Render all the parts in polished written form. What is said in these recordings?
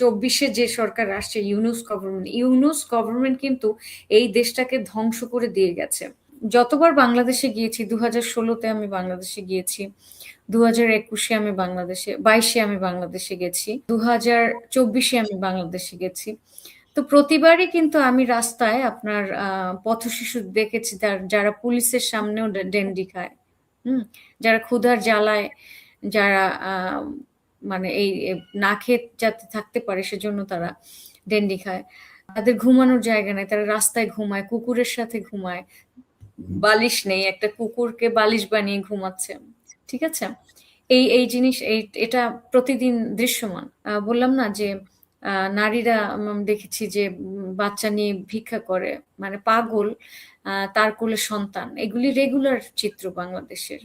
24-এ যে সরকার আসছে, ইউনূস গভর্নমেন্ট কিন্তু এই দেশটাকে ধ্বংস করে দিয়ে গেছে। যতবার বাংলাদেশে গিয়েছি, 2016-তে আমি বাংলাদেশে গিয়েছি, 2021-এ আমি বাংলাদেশে, 22-এ আমি বাংলাদেশে গেছি, 2024-এ আমি বাংলাদেশে গেছি। তো প্রতিবারই কিন্তু আমি রাস্তায় আপনার পথশিশু দেখেছি, যারা পুলিশের সামনেও ডেন্ডি খায়। হুম, যারা ক্ষুধার জ্বালায়, যারা মানে এই না খেয়ে যাতে থাকতে পারে সেজন্য তারা ডেন্ডি খায়। তাদের ঘুমানোর জায়গা নেই, তারা রাস্তায় ঘুমায়, কুকুরের সাথে ঘুমায়, বালিশ নেই, একটা কুকুরকে বালিশ বানিয়ে ঘুমাচ্ছে। ঠিক আছে, এই এই জিনিস এটা প্রতিদিন দৃশ্যমান। বললাম না যে নারীরা দেখেছি যে বাচ্চা নিয়ে ভিক্ষা করে, মানে পাগল, তার কোলে সন্তান, এগুলি রেগুলার চিত্র বাংলাদেশের।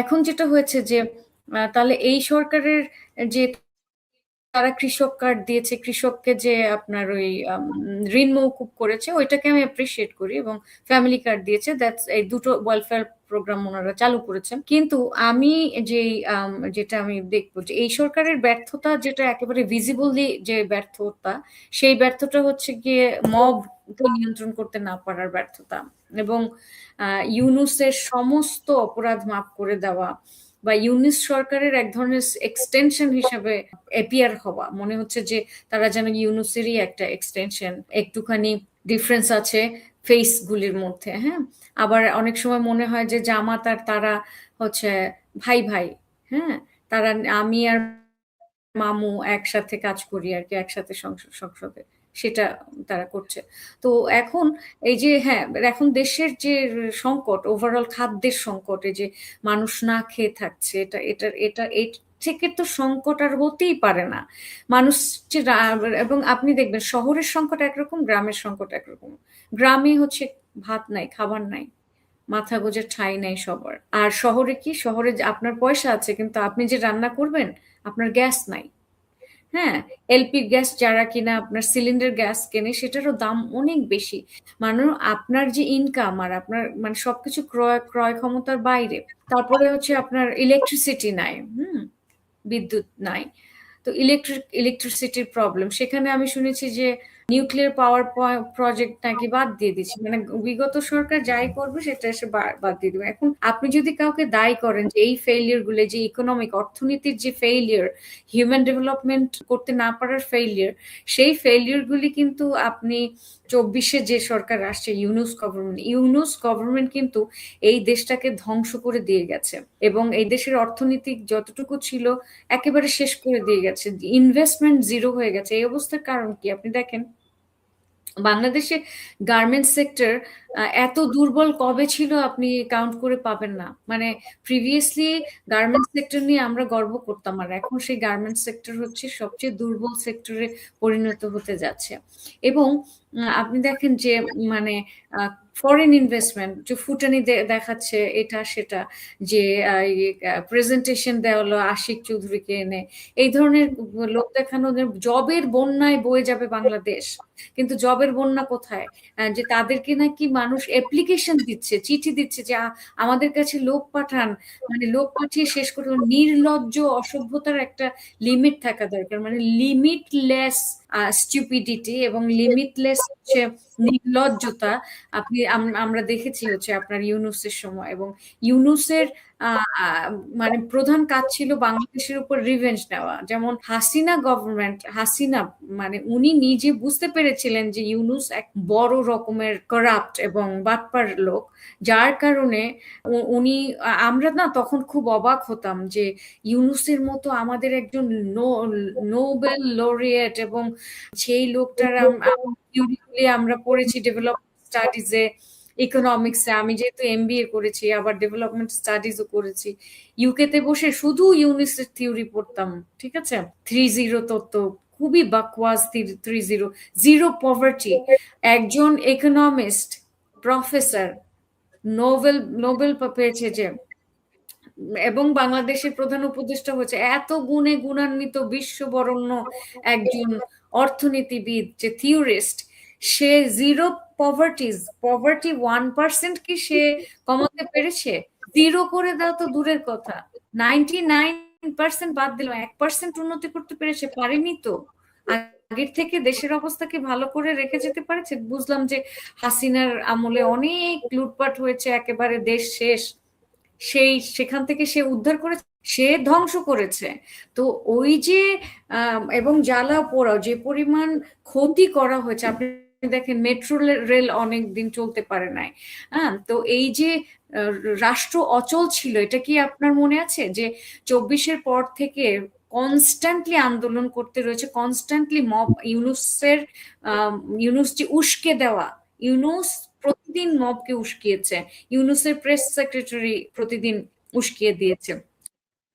এখন যেটা হয়েছে যে তাহলে এই সরকারের যে তারা কৃষক কার্ড দিয়েছে, কৃষককে যে আপনার ওই ঋণ মওকুফ করেছে, ওইটাকে আমি অ্যাপ্রিসিয়েট করি, এবং ফ্যামিলি কার্ড দিয়েছে, দ্যাটস এই দুটো ওয়েলফেয়ার প্রোগ্রাম ওনারা চালু করেছেন। কিন্তু আমি যে যেটা আমি দেখবো যে এই সরকারের ব্যর্থতা, যেটা একেবারে ভিজিবলি যে ব্যর্থতা, সেই ব্যর্থতা হচ্ছে গিয়ে মবকে নিয়ন্ত্রণ করতে না পারার ব্যর্থতা, এবং ইউনূসের সমস্ত অপরাধ মাফ করে দেওয়া, বা ইউনিস সরকারের এক ধরনের এক্সটেনশন হিসাবে এপিয়ার হওয়া, মনে হচ্ছে যে তারা যেন ইউনুসেরই একটা এক্সটেনশন। একটুখানি ডিফারেন্স আছে ফেস গুলির মধ্যে, হ্যাঁ। আবার অনেক সময় মনে হয় যে জামাত আর তারা হচ্ছে ভাই ভাই, হ্যাঁ। তারা, আমি আর মামু একসাথে কাজ করি আর কি, একসাথে সংসদে, সেটা তারা করছে। তো এখন এই যে, হ্যাঁ, এখন দেশের যে সংকট, ওভারঅল খাদ্যের সংকট, এই যে মানুষ না খেয়ে থাকছে, এটা এই থেকে তো সংকট আর হতেই পারে না। মানুষ যে এবং আপনি দেখবেন শহরের সংকট একরকম, গ্রামের সংকট একরকম। গ্রামে হচ্ছে ভাত নাই, খাবার নাই, মাথা গোঁজার ঠাঁই নাই সবার। আর শহরে কি, শহরে আপনার পয়সা আছে কিন্তু আপনি যে রান্না করবেন, আপনার গ্যাস নাই। হ্যাঁ, এলপি গ্যাস যারা কিনা আপনার সিলিন্ডার গ্যাস কেনে, সেটারও দাম অনেক বেশি। মানে আপনার যে ইনকাম আর আপনার মানে সবকিছু ক্রয় ক্ষমতার বাইরে। তারপরে হচ্ছে আপনার ইলেকট্রিসিটি নাই, বিদ্যুৎ নাই। তো ইলেকট্রিসিটির প্রবলেম, সেখানে আমি শুনেছি যে নিউক্লিয়ার পাওয়ার প্রজেক্ট নাকি বাদ দিয়ে দিচ্ছে, মানে বিগত সরকার যাই করবে সেটা এসে বাদ দিয়ে দেবে। এখন আপনি যদি কাউকে দায়ী করেন যে এই ফেইলিয়ার গুলো, যে ইকোনমিক অর্থনীতির যে ফেইলিয়ার, হিউম্যান ডেভেলপমেন্ট করতে না পারার ফেইলিয়ার, সেই ফেইলিয়ার গুলি কিন্তু আপনি 24-এ যে সরকার আসছে, ইউনূস গভর্নমেন্ট কিন্তু এই দেশটাকে ধ্বংস করে দিয়ে গেছে, এবং এই দেশের অর্থনীতি যতটুকু ছিল একেবারে শেষ করে দিয়ে গেছে। ইনভেস্টমেন্ট জিরো হয়ে গেছে। এই অবস্থার কারণ কি আপনি দেখেন, বাংলাদেশে গার্মেন্টস সেক্টর এত দুর্বল কবে ছিল আপনি কাউন্ট করে পাবেন না। মানে প্রিভিয়াসলি গার্মেন্টস সেক্টর নিয়ে আমরা গর্ব করতাম, আর এখন সেই গার্মেন্টস সেক্টর হচ্ছে সবচেয়ে দুর্বল সেক্টরে পরিণত হতে যাচ্ছে। এবং আপনি দেখেন যে মানে ফরেন ইনভেস্টমেন্ট যে ফুটানি দেখাচ্ছে এটা সেটা, যে প্রেজেন্টেশন দেওয়া হলো আশিক চৌধুরীকে এনে, এই ধরনের লোক দেখানো, জবের বন্যায় বয়ে যাবে বাংলাদেশ। কিন্তু জবের বন্যা কোথায়? যে তাদেরকে নাকি মানুষ অ্যাপ্লিকেশন দিচ্ছে, চিঠি দিচ্ছে যে আমাদের কাছে লোক পাঠান, মানে লোক পাঠিয়ে শেষ করে। নির্লজ্জ অসভ্যতার একটা লিমিট থাকা দরকার, মানে লিমিটলেস স্টুপিডিটি এবং লিমিটলেস হচ্ছে নির্লজ্জতা। আমরা দেখেছি হচ্ছে আপনার ইউনূসের সময়, এবং ইউনূসের মানে প্রধান কাজ ছিল বাংলাদেশের উপর রিভেঞ্জ নেওয়া। যেমন হাসিনা মানে উনি নিজে বুঝতে পেরেছিলেন যে ইউনূস এক বড় রকমের করাপ্ট এবং বাটপার লোক, যার কারণে উনি, আমরা না তখন খুব অবাক হতাম যে ইউনূসের মতো আমাদের একজন নোবেল লরিয়েট, এবং সেই লোকটার থিওরিগুলি আমরা পড়েছি ডেভেলপমেন্ট স্টাডিজে, ইকোনমিক্সে। আমি যেহেতু এমবিএ করেছি, আবার ডেভেলপমেন্ট স্টাডিজও করেছি, ইউকে তে বসে শুধু ইউনিসের থিওরি পড়তাম। ঠিক আছে, 3-0 তত্ত্ব, খুবই বাকওয়াজ 3-0, জিরো পভার্টি। একজন ইকোনমিস্ট, প্রফেসর, নোবেল পেয়েছে যে, এবং বাংলাদেশের প্রধান উপদেষ্টা হয়েছে, এত গুণে গুণান্বিত বিশ্ববরণ্য একজন অর্থনীতিবিদ, যে থিওরিস্ট, সে জিরো পভার্টি 1% কি সে কমাতে পেরেছে? জিরো করে দাও তো দূরের কথা, 99% বাদ দিল, 1% উন্নতি করতে পেরেছে? পারেনি তো। আগের থেকে দেশের অবস্থা কি ভালো করে রেখে যেতে পারছে? বুঝলাম যে হাসিনার আমলে অনেক লুটপাট হয়েছে, একেবারে দেশ শেষ, সেখান থেকে সে উদ্ধার করেছে, সে ধ্বংস করেছে। তো ওই যে এবং জ্বালা পোড়া যে পরিমাণ ক্ষতি করা হয়েছে, আপনি দেখেন মেট্রো রেল অনেক দিন চলতে পারে নাই। হ্যাঁ, তো এই যে আহ, রাষ্ট্র অচল ছিল, এটা কি আপনার মনে আছে যে 24-এর পর থেকে কনস্ট্যান্টলি আন্দোলন করতে রয়েছে, কনস্ট্যান্টলি মব, ইউনুস যে উস্কে দেওয়া, ইউনুস প্রতিদিন মবকে উস্কিয়েছে, ইউনুসের প্রেস সেক্রেটারি প্রতিদিন উস্কিয়ে দিয়েছে,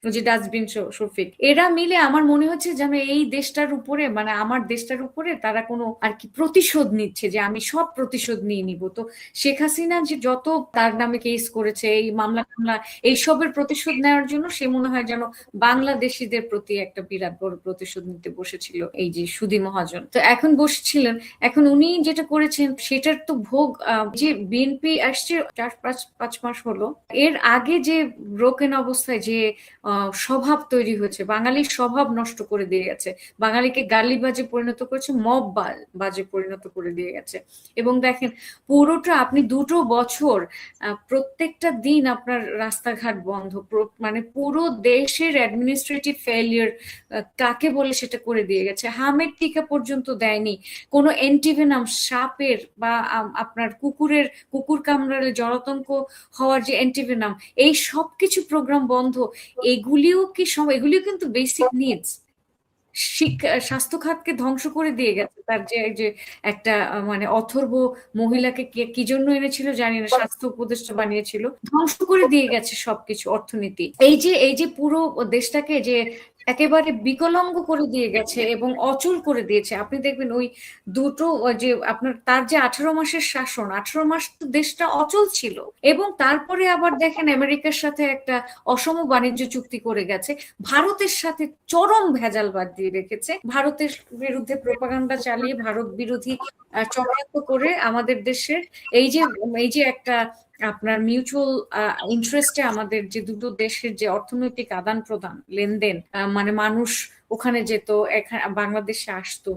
ওই যে ডাস্টবিন শফিক, এরা মিলে আমার মনে হচ্ছে যেন এই দেশটার উপরে, মানে আমার দেশটার উপরে তারা কোনো আর কি প্রতিশোধ নিচ্ছে, যে আমি সব প্রতিশোধ নিয়ে নিব। তো শেখ হাসিনা যে যত তার নামে কেস করেছে, এই মামলা টামলা, এইসবের প্রতিশোধ নেওয়ার জন্য সে মনে হয় যেন বাংলাদেশিদের প্রতি একটা বিরাট বড় প্রতিশোধ নিতে বসেছিল, এই যে সুধী মহাজন। তো এখন বসছিলেন, এখন উনি যেটা করেছেন সেটার তো ভোগ, যে বিএনপি আসছে 4-5 মাস হলো, এর আগে যে ব্রোকেন অবস্থায় যে স্বভাব তৈরি হয়েছে, বাঙালির স্বভাব নষ্ট করে দিয়ে গেছে, বাঙালিকে গালিবাজে পরিণত করেছে, মব বাজে পরিণত করে দিয়ে গেছে। এবং দেখেন পুরোটা আপনি 2 বছর প্রত্যেকটা দিন আপনার রাস্তাঘাট বন্ধ, মানে পুরো দেশের অ্যাডমিনিস্ট্রেটিভ ফেলিয়ার কাকে বলে সেটা করে দিয়ে গেছে, হামের টিকা পর্যন্ত দেয়নি, কোনো অ্যান্টিভেনাম সাপের বা আপনার কুকুর কামড়ালে জলাতঙ্ক হওয়ার যে অ্যান্টিভেনাম, এই সবকিছু প্রোগ্রাম বন্ধ। এগুলিও কিন্তু বেসিক নিডস। স্বাস্থ্য খাতকে ধ্বংস করে দিয়ে গেছে, তার যে যে একটা মানে অথর্ব মহিলাকে কি জন্য এনেছিল জানি না, স্বাস্থ্য উপদেষ্টা বানিয়েছিল, ধ্বংস করে দিয়ে গেছে সবকিছু, অর্থনীতি, এই যে পুরো দেশটাকে যে একেবারে বিকলাঙ্গ করে দিয়ে গেছে এবং অচল করে দিয়েছে। আপনি দেখবেন ওই যে আপনার তার যে 18 মাসের শাসন, 18 মাস তো দেশটা অচল ছিল। এবং তারপরে আবার দেখেন আমেরিকার সাথে একটা অসম বাণিজ্য চুক্তি করে গেছে, ভারতের সাথে চরম ভেজালবাদ দিয়ে রেখেছে, ভারতের বিরুদ্ধে প্রোপাগান্ডা চালিয়ে ভারত বিরোধী চক্রান্ত করে আমাদের দেশের এই যে একটা আপনার মিউচুয়াল ইন্টারেস্টে আমাদের যে দুটো দেশের যে অর্থনৈতিক আদান প্রদান লেনদেন, মানে মানুষ ওখানে যেত, এখানে বাংলাদেশে আসতো,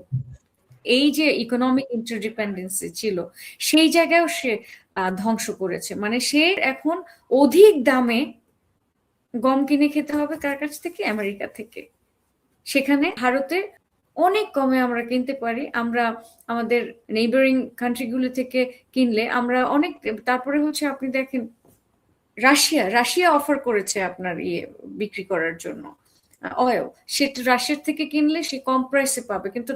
এই যে ইকোনমিক ইন্টারডিপেন্ডেন্সি ছিল, সেই জায়গায়ও সে ধ্বংস করেছে। মানে সে এখন অধিক দামে গম কিনে খেতে হবে কার কাছ থেকে? আমেরিকা থেকে। সেখানে ভারতে অনেক কমে আমরা কিনতে পারি, আমরা আমাদের নেইবারিং কান্ট্রিগুলো থেকে কিনলে আমরা অনেক। তারপরে হচ্ছে আপনি দেখেন রাশিয়া অফার করেছে আপনার বিক্রি করার জন্য অয়েল, সেটা রাশিয়ার থেকে কিনলে সে কম প্রাইসে পাবে, কিন্তু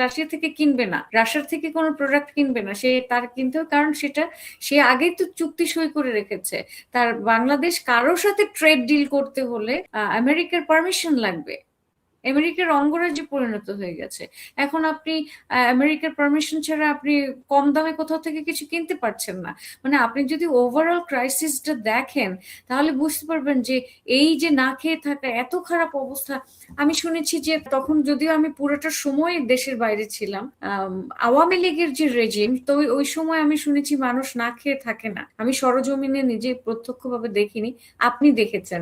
রাশিয়া থেকে কিনবে না, রাশিয়ার থেকে কোনো প্রোডাক্ট কিনবে না, সে তার কিনতে হবে, কারণ সেটা সে আগেই তো চুক্তি সই করে রেখেছে। তার বাংলাদেশ কারোর সাথে ট্রেড ডিল করতে হলে আমেরিকার পারমিশন লাগবে, আমেরিকার অঙ্গরাজ্যে পরিণত হয়ে গেছে। এখন আপনি আমেরিকার পারমিশন ছাড়া আপনি কম দামে কোথাও থেকে কিছু কিনতে পারছেন না। মানে আপনি যদি ওভারঅল ক্রাইসিসটা দেখেন তাহলে বুঝতে পারবেন যে এই যে না খেয়ে থাকা এত খারাপ অবস্থা। আমি শুনেছি যে তখন, যদিও আমি পুরোটা সময় দেশের বাইরে ছিলাম, আওয়ামী লীগের যে রেজিম, তো ওই সময় আমি শুনেছি মানুষ না খেয়ে থাকে না, আমি সরজমিনে নিজে প্রত্যক্ষভাবে দেখিনি, আপনি দেখেছেন।